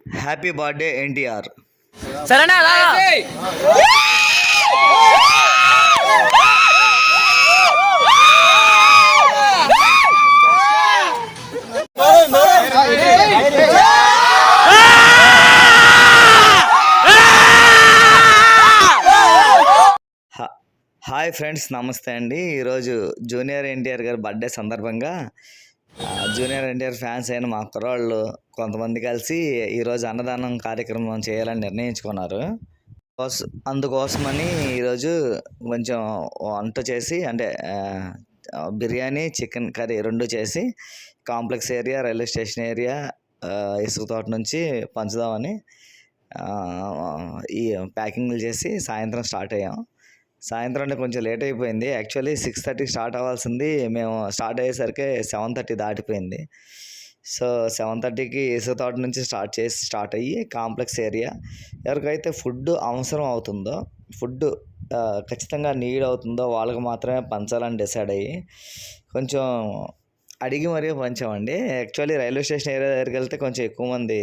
Happy birthday NTR. సరేనా hi friends, నమస్తే అండి. ఈరోజు జూనియర్ ఎన్టీఆర్ గారి బర్త్డే సందర్భంగా జూనియర్ ఎన్టీఆర్ ఫ్యాన్స్ అయిన మా కుర్రాళ్ళు కొంతమంది కలిసి ఈరోజు అన్నదానం కార్యక్రమం చేయాలని నిర్ణయించుకున్నారు. అందుకోసమని ఈరోజు కొంచెం వంట చేసి, అంటే బిర్యానీ, చికెన్ కర్రీ రెండు చేసి complex area, railway station area, ఇసుక తోట నుంచి పంచుదామని ఈ ప్యాకింగ్లు చేసి సాయంత్రం స్టార్ట్ అయ్యాం. సాయంత్రం అంటే కొంచెం లేట్ అయిపోయింది. యాక్చువల్లీ 6:30 స్టార్ట్ అవ్వాల్సింది, మేము స్టార్ట్ అయ్యేసరికి 7:30 దాటిపోయింది. సో 7:30కి ఇసుక తోట నుంచి స్టార్ట్ అయ్యి కాంప్లెక్స్ ఏరియా, ఎవరికైతే ఫుడ్ అవసరం అవుతుందో, ఫుడ్ ఖచ్చితంగా నీడ్ అవుతుందో వాళ్ళకి మాత్రమే పంచాలని డిసైడ్ అయ్యి కొంచెం అడిగి మరీ పంచామండి. యాక్చువల్లీ రైల్వే స్టేషన్ ఏరియా దగ్గరికి వెళ్తే కొంచెం ఎక్కువ మంది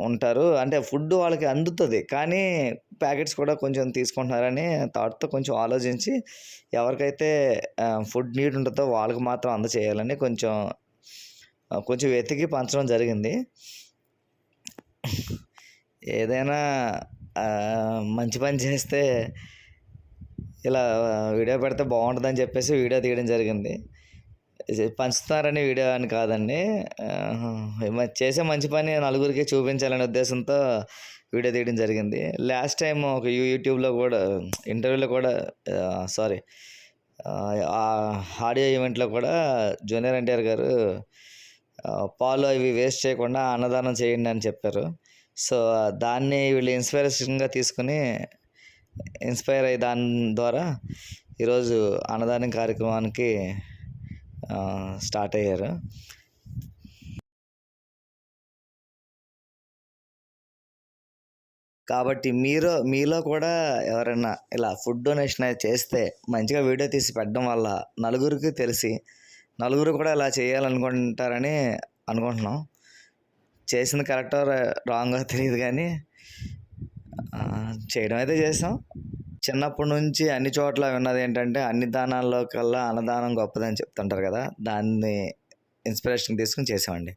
ఉంటారు, అంటే ఫుడ్ వాళ్ళకి అందుతుంది, కానీ ప్యాకెట్స్ కూడా కొంచెం తీసుకుంటున్నారని థాట్తో కొంచెం ఆలోచించి ఎవరికైతే ఫుడ్ నీడ్ ఉంటుందో వాళ్ళకి మాత్రం అందచేయాలని కొంచెం వెతికి పంచడం జరిగింది. ఏదైనా మంచి పని చేస్తే ఇలా వీడియో పెడితే బాగుంటుందని చెప్పేసి వీడియో తీయడం జరిగింది. పంచుతారని వీడియో అని కాదండి, చేసే మంచి పని నలుగురికి చూపించాలనే ఉద్దేశంతో వీడియో తీయడం జరిగింది. లాస్ట్ టైం ఒక యూట్యూబ్లో కూడా ఇంటర్వ్యూలో కూడా ఆడియో ఈవెంట్లో కూడా జూనియర్ ఎన్టీఆర్ గారు పాలు అవి వేస్ట్ చేయకుండా అన్నదానం చేయండి అని చెప్పారు. సో దాన్ని వీళ్ళు ఇన్స్పిరేషన్గా తీసుకుని ఇన్స్పైర్ అయ్యి దాని ద్వారా ఈరోజు అన్నదానం కార్యక్రమానికి స్టార్ట్ అయ్యారు. కాబట్టి మీలో కూడా ఎవరైనా ఇలా ఫుడ్ డొనేషన్ అయితే చేస్తే మంచిగా వీడియో తీసి పెట్టడం వల్ల నలుగురికి తెలిసి నలుగురు కూడా ఇలా చేయాలనుకుంటారని అనుకుంటున్నాం. చేసింది కరెక్టో రాంగో తెలియదు, కానీ చేయడం అయితే చేసాం. చిన్నప్పటి నుంచి అన్ని చోట్ల విన్నది ఏంటంటే, అన్ని దానాల్లో కల్లా అన్నదానం గొప్పదని చెప్తుంటారు కదా, దాన్ని ఇన్స్పిరేషన్ తీసుకుని చేసామండి.